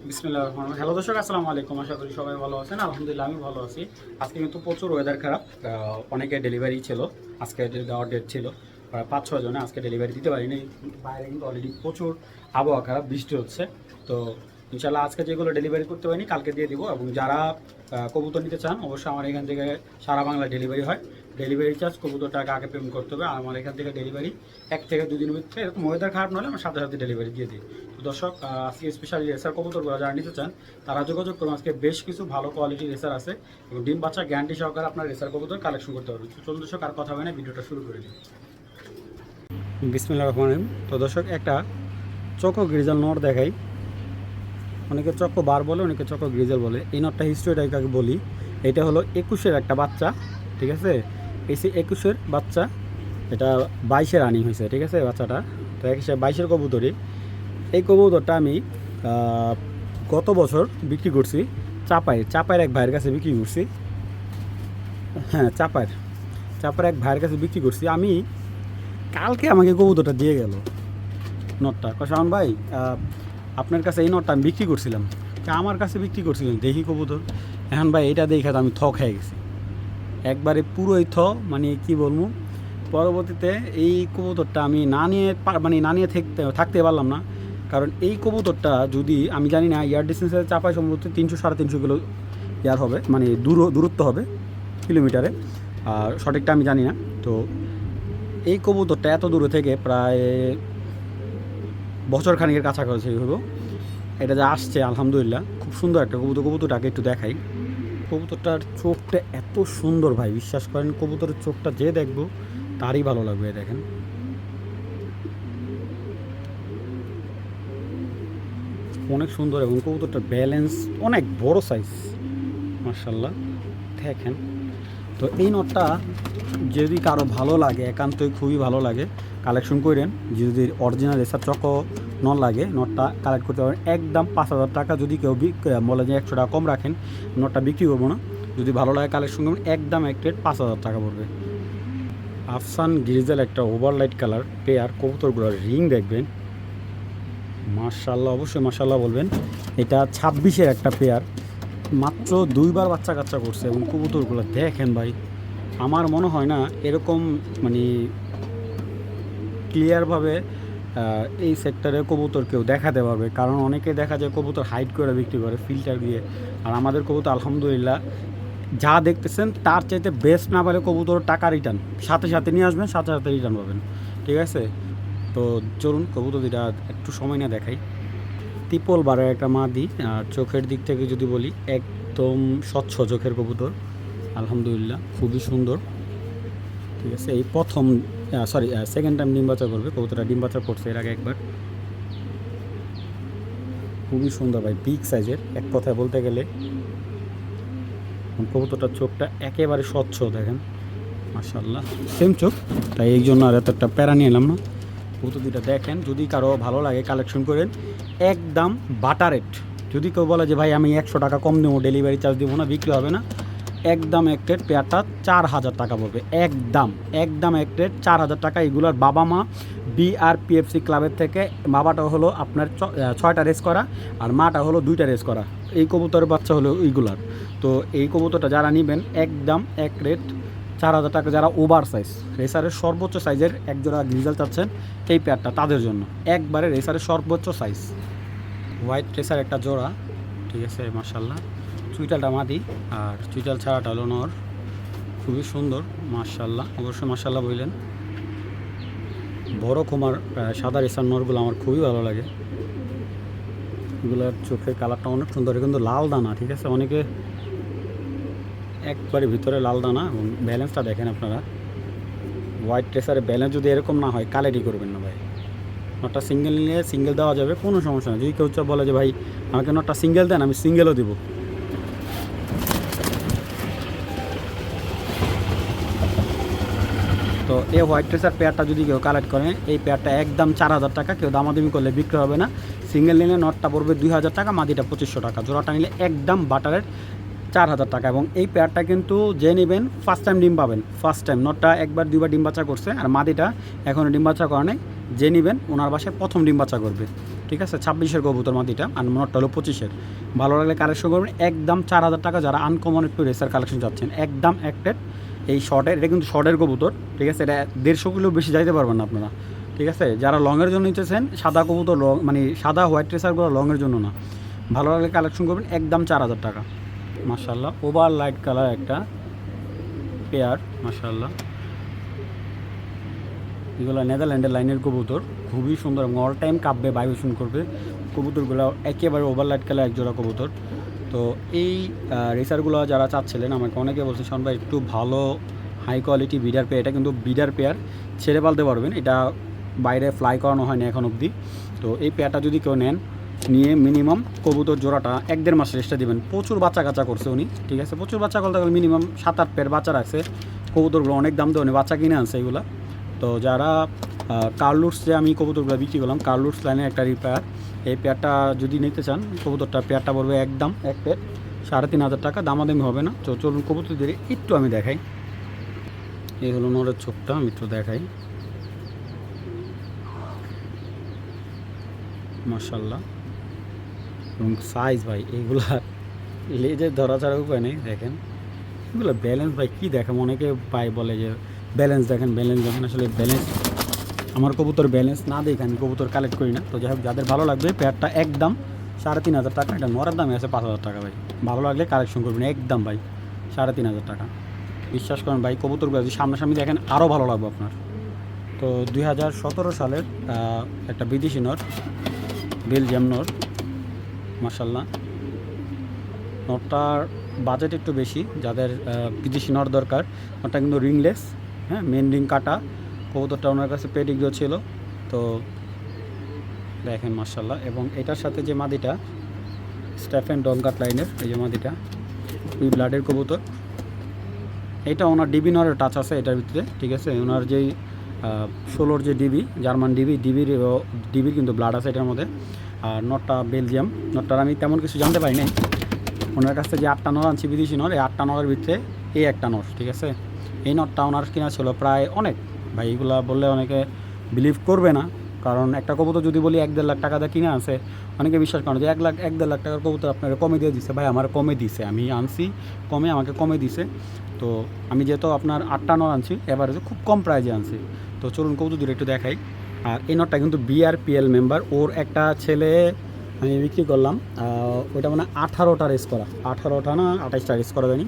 বিসমিল্লাহির রহমানির রহিম। হ্যালো দর্শক, আসসালামু আলাইকুম। আশা করি সবাই ভালো আছেন। আলহামদুলিল্লাহ আমি ভালো আছি। আজকে কিন্তু প্রচুর ওয়েদার খারাপ, অনেকে ডেলিভারি ছিল, আজকে দেওয়ার ডেট ছিল প্রায় 5-6 জনে, আজকে ডেলিভারি দিতে পারিনি। বাইরে কিন্তু অলরেডি প্রচুর আবহাওয়া খারাপ, বৃষ্টি হচ্ছে। তো ইনশাল্লাহ আজকে যেগুলো ডেলিভারি করতে পারিনি কালকে দিয়ে দিব। এবং যারা কবুতর নিতে চান অবশ্যই আমার এখান থেকে সারা বাংলা ডেলিভারি হয়। ডেলিভারি চার্জ কবুতরটাকে আগে পেমেন্ট করতে হবে। আর আমার এখান থেকে ডেলিভারি 1 থেকে 2 দিনের ভিতরে, এরকম ওয়েদার খারাপ না হলে আমার সাথে সাথে ডেলিভারি দিয়ে দিই। তো দর্শক, আজকে স্পেশালি রেসার কবুতরগুলো যারা নিতে চান তারা যোগাযোগ করুন। আজকে বেশ কিছু ভালো কোয়ালিটির রেসার আছে এবং ডিম বাচ্চা গ্যারান্টি সহকারে আপনার রেসার কবুতর কালেকশন করতে পারবেন। চলুন দর্শক, আর কথা হয় না, ভিডিওটা শুরু করে দিই। বিসমিল্লাহির রহমানির রহিম। তো দর্শক, একটা চকো গ্রিজাল নর দেখাই। অনেকে চকো বার বলে, অনেকে চকো গ্রিজাল বলে। এই নটটা হিস্ট্রিটাকে বলি, এটা হলো 21-এর একটা বাচ্চা, ঠিক আছে। এই 21-এর বাচ্চা, এটা 22-এর রানিং হয়েছে, ঠিক আছে বাচ্চাটা। তো 22-এর কবুতরই। এই কবুতরটা আমি গত বছর বিক্রি করছি চাপায়ের এক ভাইয়ের কাছে বিক্রি করছি। হ্যাঁ, চাপায়ের এক ভাইয়ের কাছে বিক্রি করছি আমি। কালকে আমাকে কবুতরটা দিয়ে গেল, নটটা। শাওন ভাই, আপনার কাছে এই নটটা আমি বিক্রি করছিলাম। আমার কাছে বিক্রি করছিলেন, দেখি কবুতর। এখন ভাই এটা দেখে তো আমি থ খেয়ে গেছি একবারে, পুরোই থ, মানে কি বলবো। পরবর্তীতে এই কবুতরটা আমি না নিয়ে থাকতে পারলাম না। কারণ এই কবুতরটা যদি, আমি জানি না এয়ার ডিস্টেন্সের চাপায় সম্ভবত 300-350 কিলো ইয়ার হবে, মানে দূরত্ব হবে কিলোমিটারে, আর সঠিকটা আমি জানি না। তো এই কবুতরটা এত দূরে থেকে প্রায় বছর খানিকের কাছাকাছি হইব এটা যে আসছে। আলহামদুলিল্লাহ, খুব সুন্দর একটা কবুতরটাকে একটু দেখাই। কবুতরটার চোখটা এত সুন্দর ভাই, বিশ্বাস করেন কবুতরের চোখটা যে দেখবো তারই ভালো লাগবে। দেখেন অনেক সুন্দর, এবং কবুতরটার ব্যালেন্স অনেক বড় সাইজ, মাশাআল্লাহ দেখেন। তো এই নটটা যদি কারো ভালো লাগে, একান্তই খুবই ভালো লাগে, কালেকশন করেন। যদি অরিজিনাল এসব চকো নট লাগে, নটটা কালেক্ট করতে পারেন। একদম 5,000 টাকা। যদি কেউ বলে যে 100 টাকা কম রাখেন, নটটা বিক্রি করবো না। যদি ভালো লাগে কালেকশন করবেন, একদম এক রেট 5,000 টাকা পড়বে। আফসান গ্রিজেল একটা ওভারলাইট কালার পেয়ার কবুতরগুলোর রিং দেখবেন, মাশাআল্লাহ, অবশ্যই মাশাআল্লাহ বলবেন। এটা 26-এর একটা পেয়ার, মাত্র 2বার বাচ্চা কাচ্চা করছে। এবং কবুতরগুলো দেখেন ভাই, আমার মনে হয় না এরকম মানে ক্লিয়ারভাবে এই সেক্টরে কবুতর কেউ দেখাতে পারবে। কারণ অনেকে দেখা যায় কবুতর হাইড করে বিক্রি করে ফিল্টার দিয়ে, আর আমাদের কবুতর আলহামদুলিল্লাহ যা দেখতেছেন তার চাইতে বেস্ট না পারে কবুতর টাকা রিটার্ন সাথে সাথে নিয়ে আসবেন, সাথে সাথে রিটার্ন পাবেন, ঠিক আছে। তো চলুন কবুতর দুইটা একটু সময় নিয়ে দেখাই। ত্রিপল বারের একটা মাদি, আর চোখের দিক থেকে যদি বলি একদম স্বচ্ছ চোখের কবুতর, আলহামদুলিল্লাহ খুবই সুন্দর, ঠিক আছে। এই প্রথম সেকেন্ড টাইম ডিম বাচ্চা করবে কবুতরটা। ডিম বাচ্চা করছে এর আগে একবার। খুবই সুন্দর ভাই, বিগ সাইজের এক কথায় বলতে গেলে। কবুতরটার চোখটা একেবারে স্বচ্ছ দেখেন, মাশাআল্লাহ সেম চোখ, তাই এই জন্য আর এতটা প্যারা নিয়ে এলাম না। কবুতর দুইটা দেখেন, যদি কারো ভালো লাগে কালেকশন করেন। একদম বাটার রেট। যদি কেউ বলে যে ভাই আমি 100 টাকা কম দেবো, ডেলিভারি চার্জ দেবো না, বিক্রি হবে না, একদম এক রেট। পেয়ারটা 4,000 টাকা পড়বে, একদম এক রেট 4,000 টাকা। এগুলোর বাবা মা BRPFC ক্লাবের থেকে। বাবাটা হলো আপনার 6টা রেস করা, আর মাটা হলো 2টা রেস করা। এই কবুতরের বাচ্চা হলো এইগুলার। তো এই কবুতরটা যারা নেবেন একদম এক রেট 4,000 টাকা। যারা ওভার সাইজ রেসারের সর্বোচ্চ সাইজের একজোড়া গ্রিজাল চাচ্ছেন, এই পেয়ারটা তাদের জন্য একবারে রেসারের সর্বোচ্চ সাইজ। হোয়াইট রেসার একটা জোড়া, ঠিক আছে, মাশাআল্লাহ। চুইটালটা মাদি, আর চুইটাল ছাড়াটা হলো নর। খুবই সুন্দর, মাশাআল্লাহ, অবশ্যই মাশাআল্লাহ বললেন। বড় কুমার সাদা রেসার নরগুলো আমার খুবই ভালো লাগে। এগুলোর চোখের কালারটা অনেক সুন্দর, কিন্তু লাল দানা, ঠিক আছে। অনেকে একবারে ভিতরে লাল দানা, এবং ব্যালেন্সটা দেখেন আপনারা। হোয়াইট রেসারের ব্যালেন্স যদি এরকম না হয় কালেরই করবেন না ভাই। নটটা সিঙ্গেল নিয়ে সিঙ্গেল দেওয়া যাবে, কোনো সমস্যা নেই। যদি কেউ বলে যে ভাই আমাকে নটটা সিঙ্গেল দেন, আমি সিঙ্গেলও দেবো। তো এই হোয়াইট রেসার পেয়ারটা যদি কেউ কালেক্ট করে, এই পেয়ারটা একদম 4,000 টাকা। কেউ দামাদামি করলে বিক্রি হবে না। সিঙ্গেল নিলে নটটা পড়বে 2,000 টাকা, মাদিটা 2,500 টাকা। জোড়াটা নিলে একদম বাটারের 4,000 টাকা। এবং এই পেয়ারটা কিন্তু যে নেবেন ফার্স্ট টাইম ডিম পাবেন, ফার্স্ট টাইম। নটটা 1-2 বার ডিম বাচ্চা করছে, আর মাদিটা এখনও ডিম বাচ্চা করে নাই। যে নেবেন ওনার বাসায় প্রথম ডিম বাচ্চা করবে। ঠিক আছে, 26-এর কবুতর মাদিটা, আর নটটা হলো 25-এর। ভালো লাগলে কালেকশন করবেন, একদম 4000 টাকা। যারা আনকমন একটু রেসার কালেকশন চাচ্ছেন, একদম একটা এই শর্টের, এটা কিন্তু শর্টের কবুতর, ঠিক আছে, এটা 150 কিলো বেশি যাইতে পারবেন না আপনারা, ঠিক আছে। যারা লংয়ের জন্য নিতেছেন, সাদা কবুতর লং, মানে সাদা হোয়াইট রেসারগুলো লংয়ের জন্য না। ভালো লাগলে কালেকশন করবেন, একদম 4000 টাকা। মাশাআল্লাহ, ওভার লাইট কালার একটা পেয়ার, মাশাআল্লাহ। এগুলো নেদারল্যান্ডের লাইনের কবুতর, খুবই সুন্দর এবং অল টাইম কাঁপবে, ভাইব্রেশন করবে কবুতরগুলো, একেবারে ওভারলাইট কালার একজোড়া কবুতর। তো এই রেসারগুলো যারা চাচ্ছিলেন, আমাকে অনেকে বলছে শোন ভাই একটু ভালো হাই কোয়ালিটি বিডার পেয়ার, এটা কিন্তু বিডার পেয়ার, ছেড়ে পালতে পারবেন, এটা বাইরে ফ্লাই করানো হয়নি এখন অবধি। তো এই পেয়ারটা যদি কেউ নেন, নিয়ে মিনিমাম কবুতর জোড়াটা 1-1.5 মাস রেস্টে দেবেন। প্রচুর বাচ্চা কাচ্চা করছে উনি, ঠিক আছে, প্রচুর বাচ্চা করতে গেলে মিনিমাম 7-8 পেয়ার বাচ্চা রাখছে। কবুতরগুলো অনেক দাম দিয়ে উনি বাচ্চা কিনে আনছে এগুলো। তো যারা কার্লুটস, যে আমি কবুতরগুলো বিক্রি করলাম, কার্লুটস লাইনের একটা রিপেয়ার, এই পেয়ারটা যদি নিতে চান, কবুতরটা পেয়ারটা পড়বে একদম এক পেয়ার 3500 টাকা, দামাদামি হবে না। তো চলুন কবুতর দিয়ে একটু আমি দেখাই। এই হলো নরের চোখটা, আমি একটু দেখাই, মাশাআল্লাহ। এবং সাইজ ভাই, এইগুলা লেজের ধরা ছাড়া উপায় নেই। দেখেন এগুলো ব্যালেন্স ভাই, কী দেখেন, অনেকে ভাই বলে যে ব্যালেন্স দেখেন, ব্যালেন্স দেখেন, আসলে ব্যালেন্স, আমার কবুতর ব্যালেন্স না দেখে আমি কবুতর কালেক্ট করি না। তো যাই হোক, যাদের ভালো লাগবে, পেয়ারটা একদম 3500 টাকা, এটা নরার দামে আছে 5000 টাকা ভাই। ভালো লাগলে কালেকশন করবেন, একদম ভাই 3500 টাকা। বিশ্বাস করেন ভাই, কবুতরগুলো যদি সামনাসামনি দেখেন আরও ভালো লাগবে আপনার। তো 2017 সালের একটা বিদেশি নর, বেলজিয়াম নর, মাশাআল্লাহ। নটটার বাজেট একটু বেশি, যাদের বিদেশি নর দরকার। নটটা কিন্তু রিংলেস, হ্যাঁ, মেন রিং কাটা। কবুতরটা ওনার কাছে পেডিগ্রিও ছিল। তো দেখেন মাশাআল্লাহ। এবং এটার সাথে যে মাদিটা, স্টেফেন ডনকাট লাইনের এই যে মাদিটা, ওই ব্লাডের কবুতর, এটা ওনার ডিবি নরের টাচ আছে এটার ভিতরে, ঠিক আছে। ওনার যেই 16-র যে ডিবি, জার্মান ডিবির কিন্তু ব্লাড আছে এটার মধ্যে। আর নটটা বেলজিয়াম। নটটার আমি তেমন কিছু জানতে পারি নাই। ওনার কাছে যে 8টা নর আনছি বিদেশি নর, এই 8টা নরের ভিতরে এই একটা নর, ঠিক আছে। এই নটটা ওনার কিনা ছিল প্রায় অনেক, ভাই এইগুলা বললে অনেকে বিলিভ করবে না, কারণ একটা কবুতর যদি বলি 1-1.5 লাখ টাকা দিয়ে কিনে আছে, অনেকে বিশ্বাস করে যে 1-1.5 লাখ টাকার কবুতর আপনাকে কমে দিয়ে দিছে। ভাই আমার কমে দিছে, আমি আনছি কমে, আমাকে কমে দিছে। তো আমি যেহেতু আপনার 8টা নর আনছি, এভারেজে খুব কম প্রাইজে আনছি। তো চলুন কবুতর একটু দেখাই। আর এই নটটা কিন্তু বিআরপিএল মেম্বার, ওর একটা ছেলে আমি বিক্রি করলাম, ওইটা মানে 18টা রেস করা, 18টা না 28টা রেস করা জানি,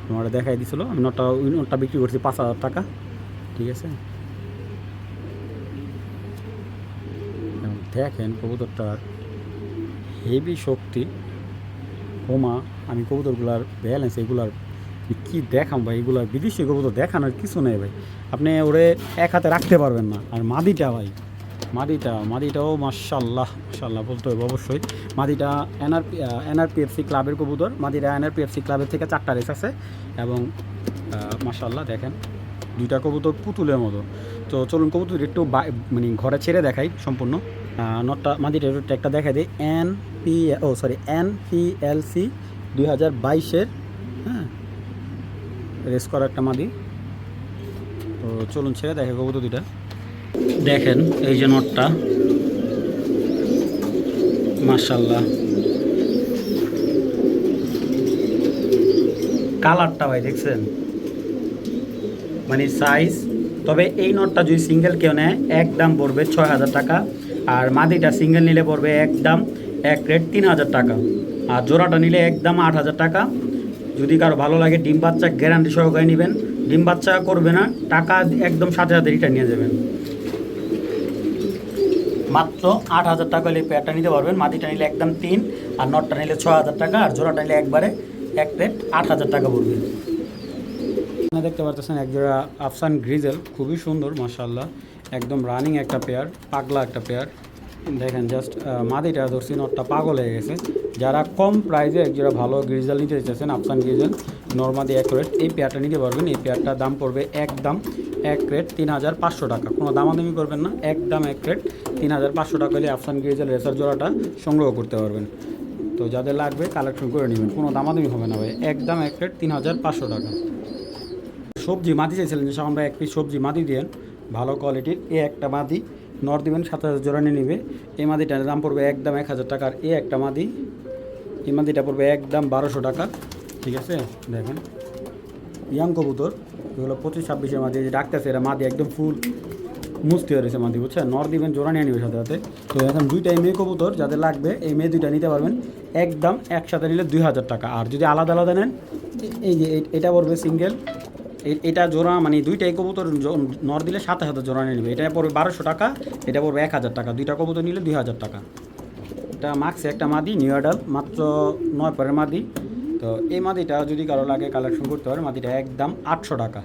আমার দেখাই দিছিল। আমি নটটা বিক্রি করছি 5000 টাকা, ঠিক আছে। দেখেন কবুতরটার হেভি শক্তি, হোমা। আমি কবুতরগুলার ব্যালেন্স, এগুলার কী দেখাম ভাই, এগুলার বিদেশি কবুতর দেখানোর কিছু নেই ভাই, আপনি ওরে এক হাতে রাখতে পারবেন না। আর মাদিটা ভাই, মাদিটাও মাশাআল্লাহ বলতে হবে অবশ্যই। মাদিটা এনআরপিএফসি ক্লাবের কবুতর, মাদিটা এনআরপিএফসি ক্লাবের থেকে 4টা রেস আছে। এবং মাশাআল্লাহ দেখেন দুইটা কবুতর পুতুলের মতো। তো চলুন কবুতর একটু মানে ঘরে ছেড়ে দেখাই সম্পূর্ণ। নটটা মাদিটা একটা দেখা দিই, এনপিএলসি 2022-এর, হ্যাঁ, রেস করা একটা মাদি। তো চলুন ছেড়ে দেখে কবুতর দুইটা দেখেন। এই যে নটটা মাশাআল্লাহ, কালারটা ভাই দেখছেন, মানে সাইজ। তবে এই নটটা যদি সিঙ্গেল কেউ নেয়, একদম পড়বে 6000 টাকা। আর মাদিটা সিঙ্গেল নিলে পড়বে একদম এক রেট 3000 টাকা। আর জোড়াটা নিলে একদম 8000 টাকা। যদি কারো ভালো লাগে, ডিম বাচ্চা গ্যারান্টি সহকারে নেবেন, ডিম বাচ্চা করবে না, টাকা একদম সাথে সাথে রিটার্ন নিয়ে যাবেন। মাত্র 8000 টাকা হলে পেয়ারটা নিতে পারবেন। মাদিটা নিলে একদম 3, আর নটটা নিলে 6000 টাকা, আর জোড়াটা নিলে একবারে এক রেট 8000 টাকা পড়বে। দেখতে পাচ্ছেন একজোড়া আফসান গ্রিজেল, খুবই সুন্দর মাশাআল্লাহ, একদম রানিং একটা পেয়ার, পাগলা একটা পেয়ার। দেখেন জাস্ট মাদিটা ধরছি, নটটা পাগল হয়ে গেছে। যারা কম প্রাইসে একজোড়া ভালো গ্রিজেল নিতে চাইছেন, আফসান গ্রিজেল নর্মাদি অ্যাকুরেট, এই পেয়ারটা নিতে পারবেন। এই পেয়ারটার দাম পড়বে একদম এক রেট 3500 টাকা। কোনো দামাদামি করবেন না, একদম এক রেট 3500 টাকা হলে আফসান গ্রিজেল রেসার জোড়াটা সংগ্রহ করতে পারবেন। তো যাদের লাগবে কালেকশন করে নেবেন, কোনো দামাদামি হবে না ভাই, একদম এক রেট 3500 টাকা। সবজি মাদি চাইছিলেন যে আমরা 1 পিস সবজি মাদি দিয়েন ভালো কোয়ালিটির, এই একটা মাদি, নর দিবেন 7,000 জোড়া নিয়ে নেবে। এই মাদিটার দাম পড়বে একদম 1,000 টাকার। এই একটা মাদি, এই মাদিটা পড়বে একদম 1200 টাকা। ঠিক আছে, দেখেন ইয়াং কবুতর, এগুলো 25-26-এর মাদি যে ডাকতেছে, এরা মাদি একদম ফুল মুস্তি হয়ে রয়েছে মাদি, বুঝছেন? নর দিবেন জোড়া নিয়ে নেবে সাথে সাথে। তো এখন দুইটাই মেয়ে কবুতর যাদের লাগবে, এই মেয়ে দুইটা নিতে পারবেন একদম একসাথে নিলে 2,000 টাকা। আর যদি আলাদা আলাদা নেন, এই যে এটা পড়বে সিঙ্গেল, এটা জোড়া মানে দুইটাই কবুতর নর দিলে 7,000 জোড়া নিয়ে নেবে। এটা পড়বে 1200 টাকা, এটা পড়বে 1,000 টাকা। দুইটা কবুতর নিলে 2,000 টাকা। এটা মাক্সে একটা মাদি, নিউ অ্যাডাল, মাত্র 9 পরের মাদি। তো এই মাদিটা যদি কারো লাগে কালেকশন করতে পারে, মাদিটা একদম 800 টাকা,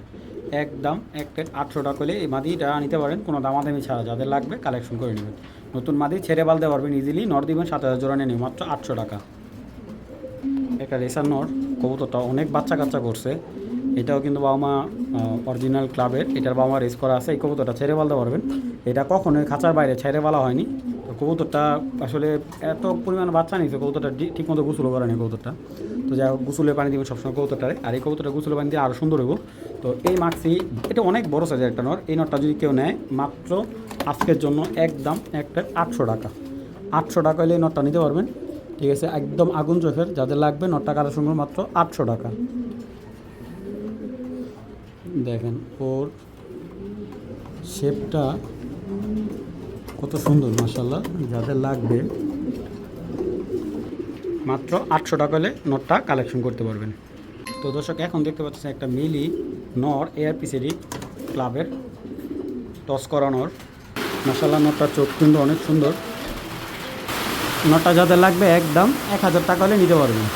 একদম এক প্লেট 800 টাকা হলে এই মাদিটা নিতে পারেন কোনো দামাদামি ছাড়া। যাদের লাগবে কালেকশন করে নেবেন। নতুন মাদি ছেড়ে পালতে পারবেন ইজিলি। নর দিবেন 7,000 জোড়া নিয়ে নেবেন মাত্র 800 টাকা। একটা রেসার নর, কবুতরটা অনেক বাচ্চা কাচ্চা করছে। এটাও কিন্তু বাবা মা অরিজিনাল ক্লাবের, এটার বাবা মা রেস করা আছে। এই কবুতরটা ছেড়ে পালতে পারবেন। এটা কখনোই খাঁচার বাইরে ছেড়ে পালা হয়নি। তো কবুতরটা আসলে এত পরিমাণ বাচ্চা নিয়েছে, কবুতরটা ঠিকমতো গোসলও করেনি কবুতরটা। তো যাই হোক, গোসলের পানি দিবেন সবসময় কবুতরটারে। আর এই কবুতরটা গোসলের পানি দিয়ে আরও সুন্দর হইব। তো এই মাক্সি, এটা অনেক বড় সাইজের একটা নর। এই নরটা যদি কেউ নেয়, মাত্র আজকের জন্য একদম একটা 800 টাকা। 800 টাকা হলে এই নরটা নিতে পারবেন। ঠিক আছে, একদম আগুন চোখের। যাদের লাগবে নরটা কালেকশন করুন মাত্র 800 টাকা। দেখেন ওর শেপটা কত সুন্দর, মাশাআল্লাহ। যাদের লাগবে মাত্র 800 টাকা হলে নটটা কালেকশন করতে পারবেন। তো দর্শক, এখন দেখতে পাচ্ছেন একটা মিলি নর, এআরপিসিডি ক্লাবের টস করা নর। মাশাআল্লাহ, নটটার চোখ কিন্তু অনেক সুন্দর। নটটা যাদের লাগবে একদম 1,000 টাকা হলে নিতে পারবেন।